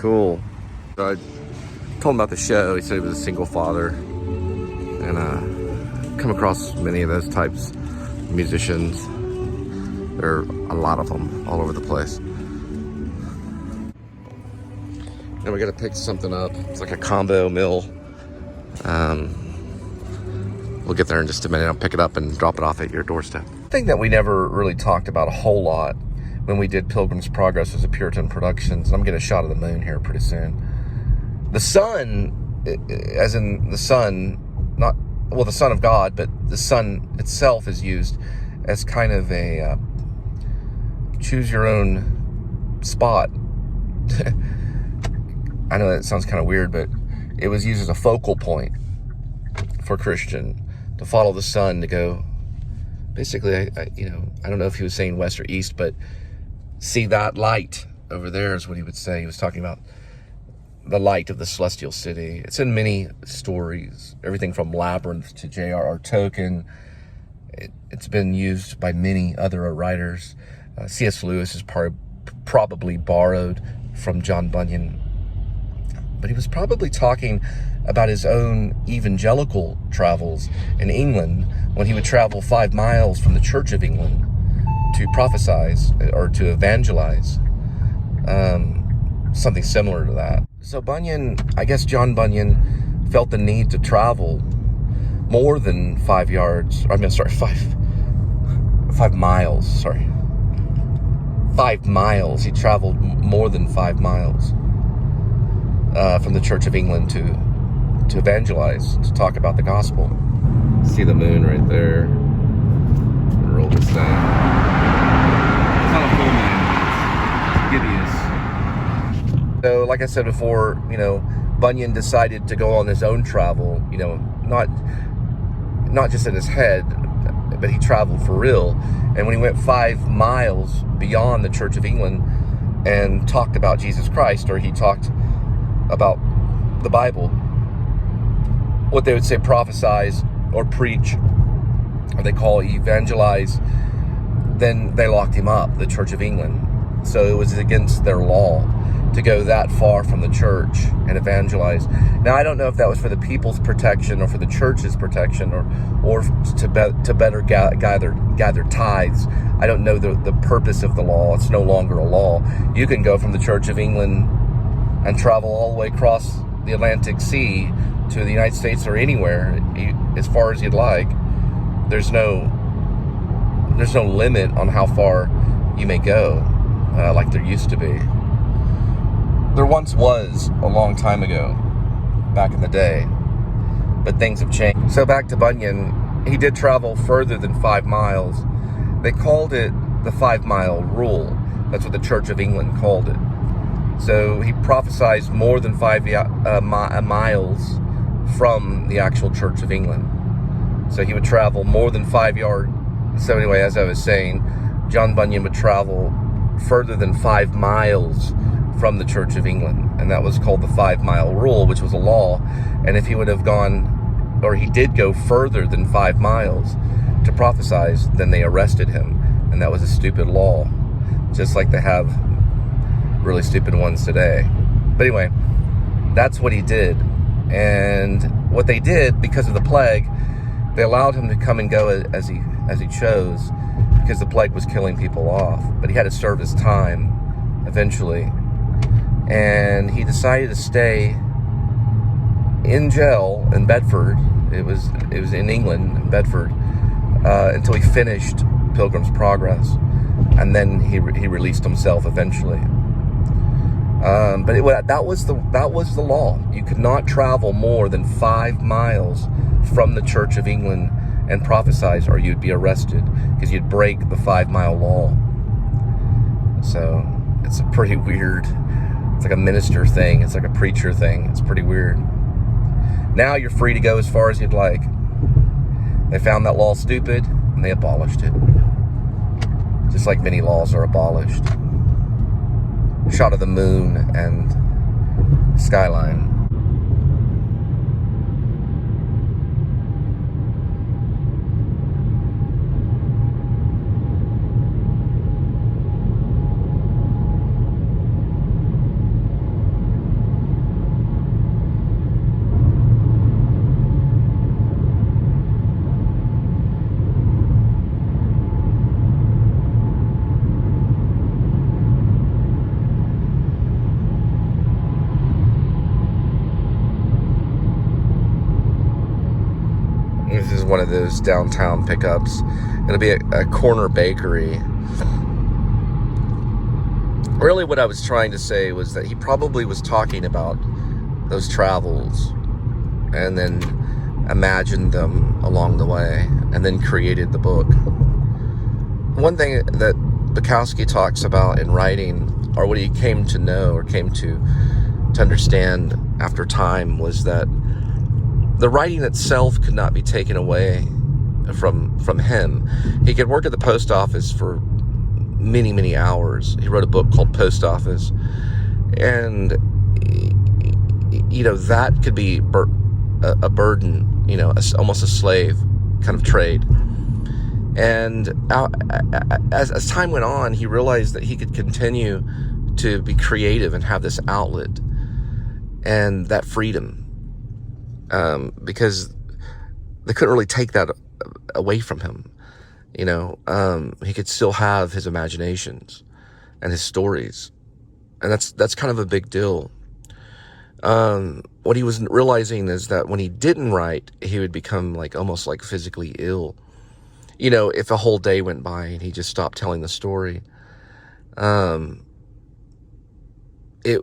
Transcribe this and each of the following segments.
cool. I told him about the show. He said he was a single father, and come across many of those types of musicians. There are a lot of them all over the place. And we got to pick something up. It's like a combo mill. We'll get there in just a minute. I'll pick it up and drop it off at your doorstep. The thing that we never really talked about a whole lot when we did Pilgrim's Progress was the Puritan Productions. I'm getting a shot of the moon here pretty soon. The sun, as in the sun, not, well, the Son of God, but the sun itself is used as kind of a choose your own spot. I know that sounds kind of weird, but it was used as a focal point for Christian to follow the sun, to go, basically, I don't know if he was saying west or east, but see that light over there is what he would say. He was talking about the light of the celestial city. It's in many stories, everything from Labyrinth to J.R.R. Tolkien. It's been used by many other writers. C.S. Lewis is probably borrowed from John Bunyan. But he was probably talking about his own evangelical travels in England when he would travel 5 miles from the Church of England to prophesize or to evangelize. Something similar to that. So Bunyan, I guess John Bunyan, felt the need to travel more than 5 miles. Sorry. 5 miles. He traveled more than 5 miles from the Church of England to evangelize, to talk about the gospel. See the moon right there. Roll this thing. It's not a full moon. It's gibbous. So, like I said before, Bunyan decided to go on his own travel. Not just in his head, but he traveled for real. And when he went 5 miles beyond the Church of England and talked about Jesus Christ, or he talked about the Bible, what they would say prophesize or preach, or they call evangelize, then they locked him up, the Church of England. So it was against their law to go that far from the church and evangelize. Now, I don't know if that was for the people's protection or for the church's protection, or to better gather tithes. I don't know the purpose of the law. It's no longer a law. You can go from the Church of England and travel all the way across the Atlantic Sea to the United States or anywhere, as far as you'd like. There's no limit on how far you may go, like there used to be. There once was a long time ago, back in the day, but things have changed. So back to Bunyan, he did travel further than 5 miles. They called it the 5 mile rule. That's what the Church of England called it. So he prophesied more than 5 miles from the actual Church of England. So he would travel more than 5 yards. So anyway, as I was saying, John Bunyan would travel further than 5 miles from the Church of England. And that was called the 5 mile rule, which was a law. And if he would have gone, or he did go further than 5 miles to prophesize, then they arrested him. And that was a stupid law, just like they have really stupid ones today. But anyway, that's what he did. And what they did, because of the plague, they allowed him to come and go as he chose, because the plague was killing people off. But he had to serve his time eventually. And he decided to stay in jail in Bedford. It was in England, in Bedford, until he finished Pilgrim's Progress. And then he released himself eventually. But that was the law. You could not travel more than 5 miles from the Church of England and prophesize, or you'd be arrested, because you'd break the 5 mile law. So it's a pretty weird. It's like a minister thing. It's like a preacher thing. It's pretty weird. Now you're free to go as far as you'd like. They found that law stupid and they abolished it. Just like many laws are abolished. Shot of the moon and skyline. is one of those downtown pickups. It'll be a corner bakery. Really what I was trying to say was that he probably was talking about those travels and then imagined them along the way and then created the book. One thing that Bukowski talks about in writing, or what he came to know or came to understand after time, was that the writing itself could not be taken away from him. He could work at the post office for many, many hours. He wrote a book called Post Office, and that could be a burden, almost a slave kind of trade. And as time went on, he realized that he could continue to be creative and have this outlet and that freedom, because they couldn't really take that away from him. He could still have his imaginations and his stories, and that's kind of a big deal. What he was realizing is that when he didn't write, he would become almost physically ill. If a whole day went by and he just stopped telling the story, it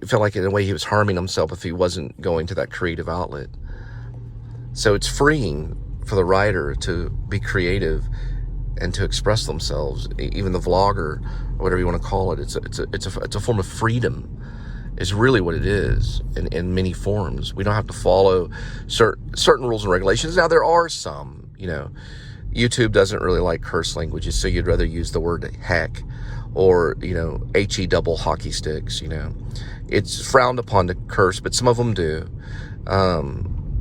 felt like in a way he was harming himself if he wasn't going to that creative outlet. So it's freeing for the writer to be creative and to express themselves. Even the vlogger, or whatever you want to call it, it's a form of freedom. Is really what it is in many forms. We don't have to follow certain rules and regulations. Now there are some, YouTube doesn't really like curse languages, so you'd rather use the word heck or, HE double hockey sticks, It's frowned upon to curse, but some of them do.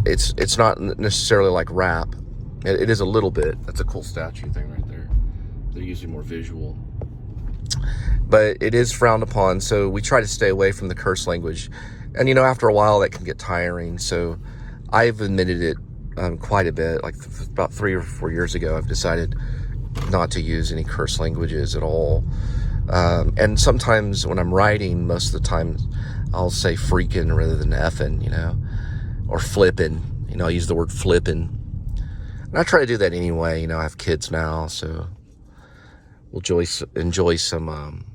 It's not necessarily like rap. It is a little bit. That's a cool statue thing right there. They're using more visual. But it is frowned upon, so we try to stay away from the curse language. And, after a while, that can get tiring. So I've admitted it quite a bit. About 3 or 4 years ago, I've decided not to use any curse languages at all. And sometimes when I'm writing, most of the time, I'll say freaking rather than effing, or flipping. I'll use the word flipping. And I try to do that anyway. I have kids now, so we'll enjoy some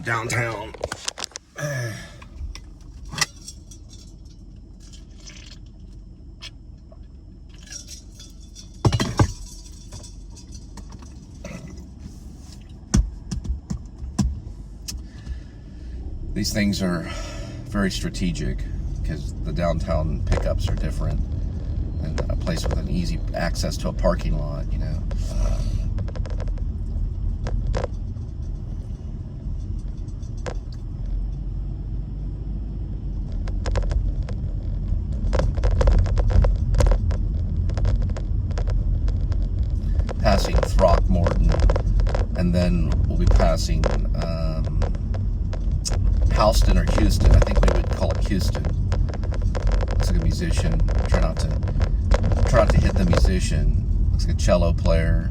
downtown. These things are very strategic because the downtown pickups are different and a place with an easy access to a parking lot, Passing Throckmorton, and then we'll be passing Houston or Houston. I think we would call it Houston. Looks like a musician. Try not to hit the musician. Looks like a cello player.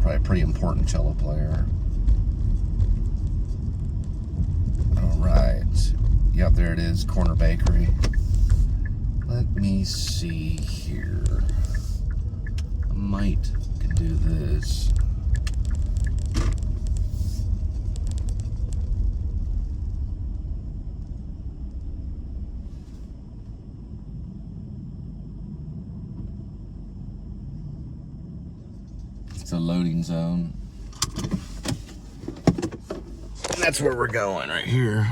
Probably a pretty important cello player. All right. Yep, there it is. Corner bakery. Let me see here. I might can do this. It's a loading zone. And that's where we're going right here.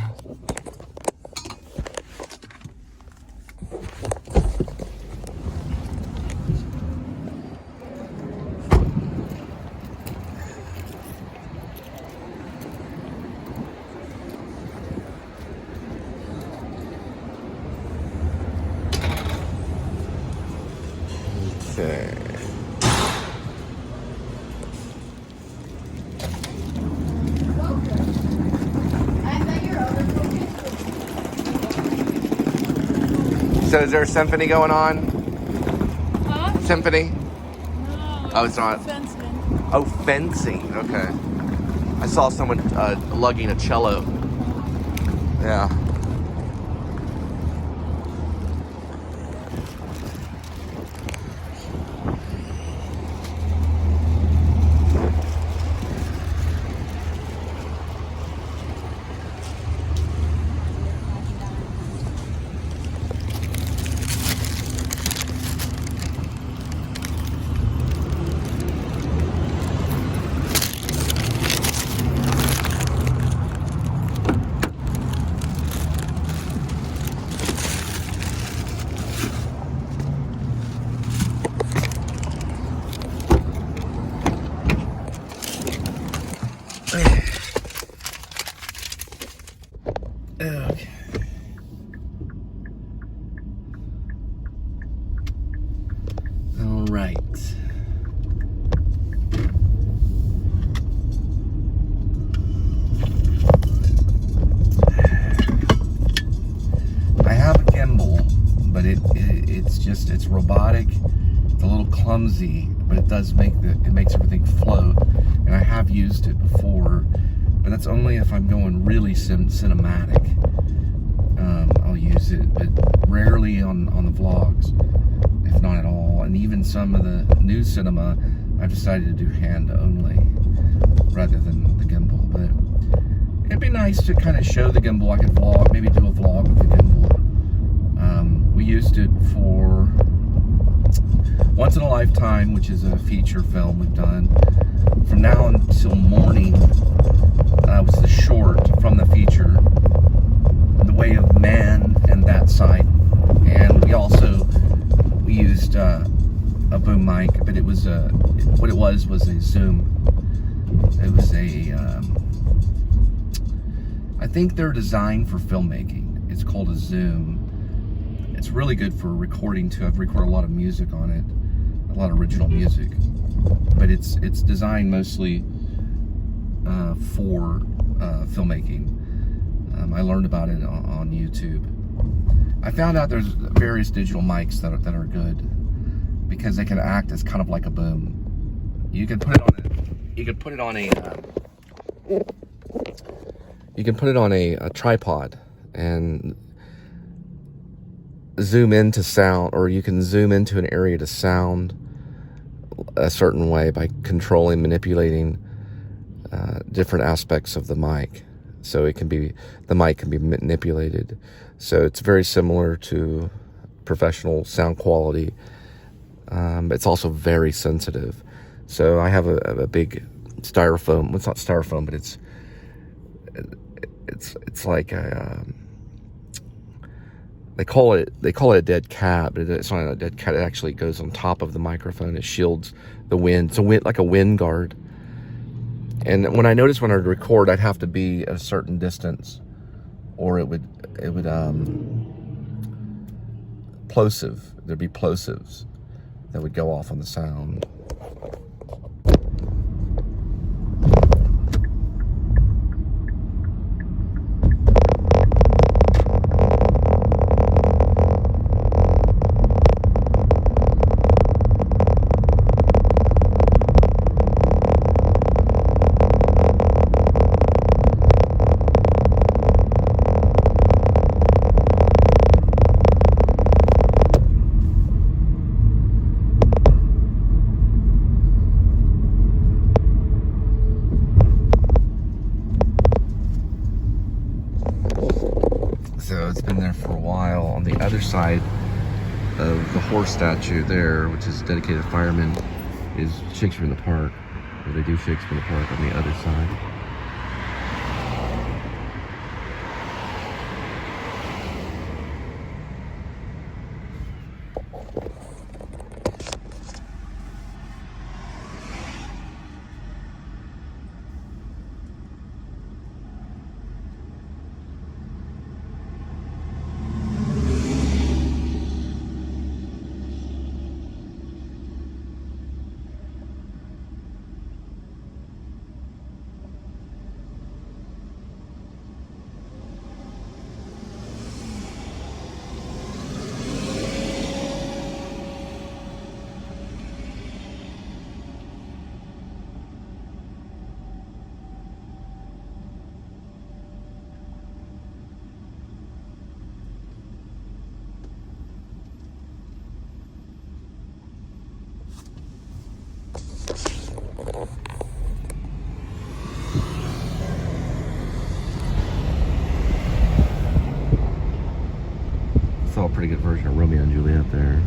Okay. So is there a symphony going on? Huh? Symphony? No. Oh, it's not. Fencing. Oh, fencing. Okay. I saw someone lugging a cello. Yeah. right. I have a gimbal, but it's robotic. It's a little clumsy, but it does it makes everything float. And I have used it before, but that's only if I'm going really cinematic. I'll use it, but rarely on the vlogs, if not at all. And even some of the new cinema, I've decided to do hand only rather than the gimbal. But it'd be nice to kind of show the gimbal. I could vlog, maybe do a vlog with the gimbal. We used it for Once in a Lifetime, which is a feature film we've done. From Now Until Morning was the short from the feature, The Way of Man and That Side. And we used a boom mic, but it was what it was a Zoom. It was I think they're designed for filmmaking. It's called a Zoom. It's really good for recording too. I've recorded a lot of music on it, a lot of original music, but it's designed mostly for filmmaking. I learned about it on YouTube. I found out there's various digital mics that are good because they can act as kind of like a boom. You can put it on a tripod and zoom into sound, or you can zoom into an area to sound a certain way by manipulating different aspects of the mic. So the mic can be manipulated. So it's very similar to professional sound quality. It's also very sensitive. So I have a big styrofoam. Well, it's not styrofoam, but it's like a. They call it a dead cat, but it's not a dead cat. It actually goes on top of the microphone. It shields the wind. It's like a wind guard. And when I noticed when I'd record, I'd have to be at a certain distance, or it would plosive. There'd be plosives that would go off on the sound. So it's been there for a while. On the other side of the horse statue there, which is dedicated to firemen, is Shakespeare in the Park. Or they do Shakespeare in the Park on the other side. Saw a pretty good version of Romeo and Juliet there.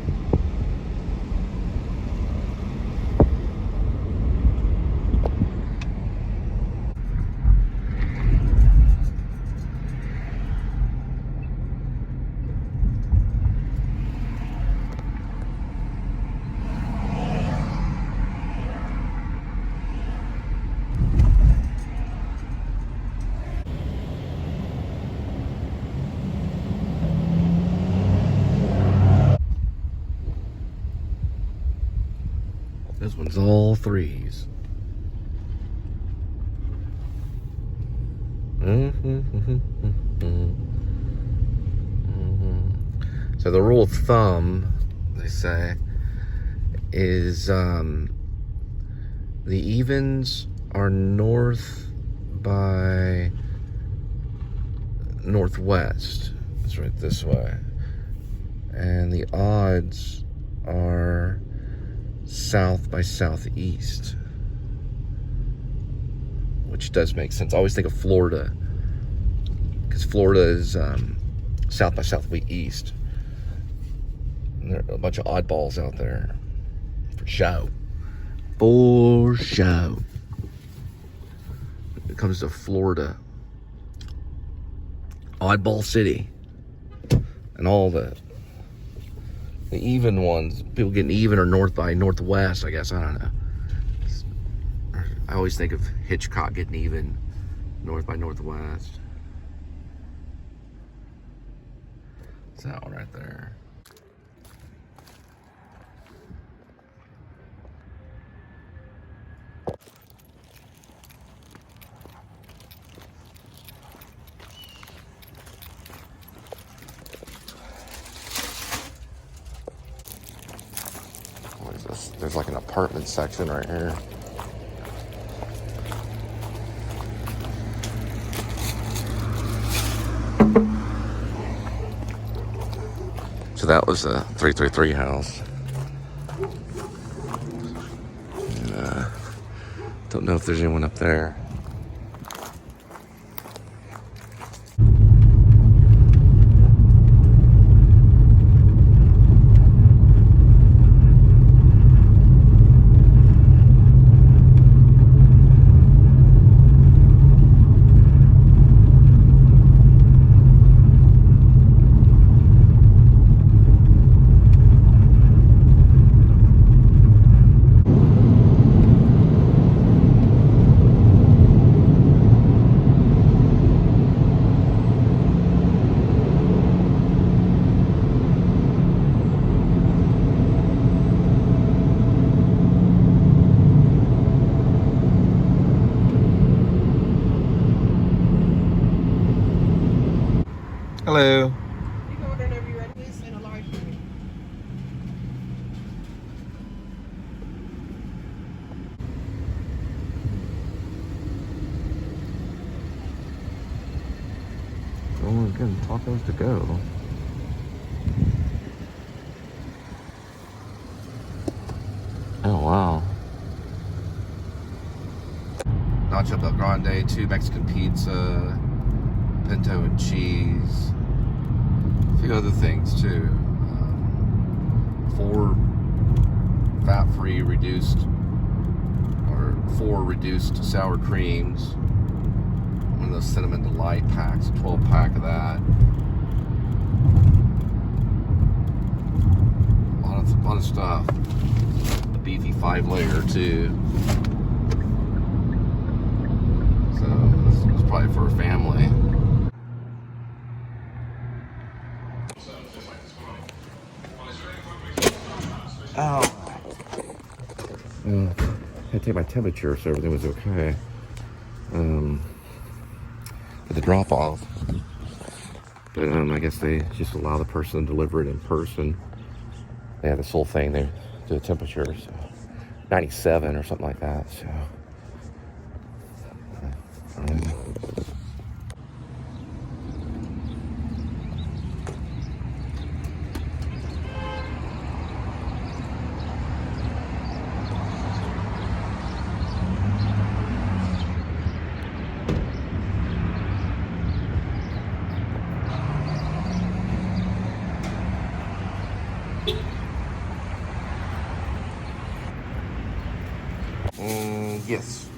This one's all threes. So the rule of thumb, they say, is the evens are north by northwest. It's right this way. And the odds are south by southeast, which does make sense. I always think of Florida, because Florida is south by southeast. And there are a bunch of oddballs out there. For show. For show. When it comes to Florida, oddball city. And all the even ones, people getting even or north by northwest, I guess. I don't know. I always think of Hitchcock getting even north by northwest. It's that one right there. What is this? There's like an apartment section right here. So that was a 333 house. And, don't know if there's anyone up there. Hello. You can order whatever you're ready with and a large drink. Oh, again, tacos to go. Oh, wow. Nacho Bel Grande, 2 Mexican pizza, pinto and cheese. A few other things too. 4 fat-free reduced, or 4 reduced sour creams. One of those cinnamon delight packs, a 12-pack of that. A lot of stuff. A beefy 5-layer too. So this is probably for a family. Oh. I had to take my temperature so everything was okay. For the drop off. But I guess they just allow the person to deliver it in person. They have this whole thing, they do the temperature, so 97 or something like that. So yes.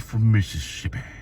from Mississippi.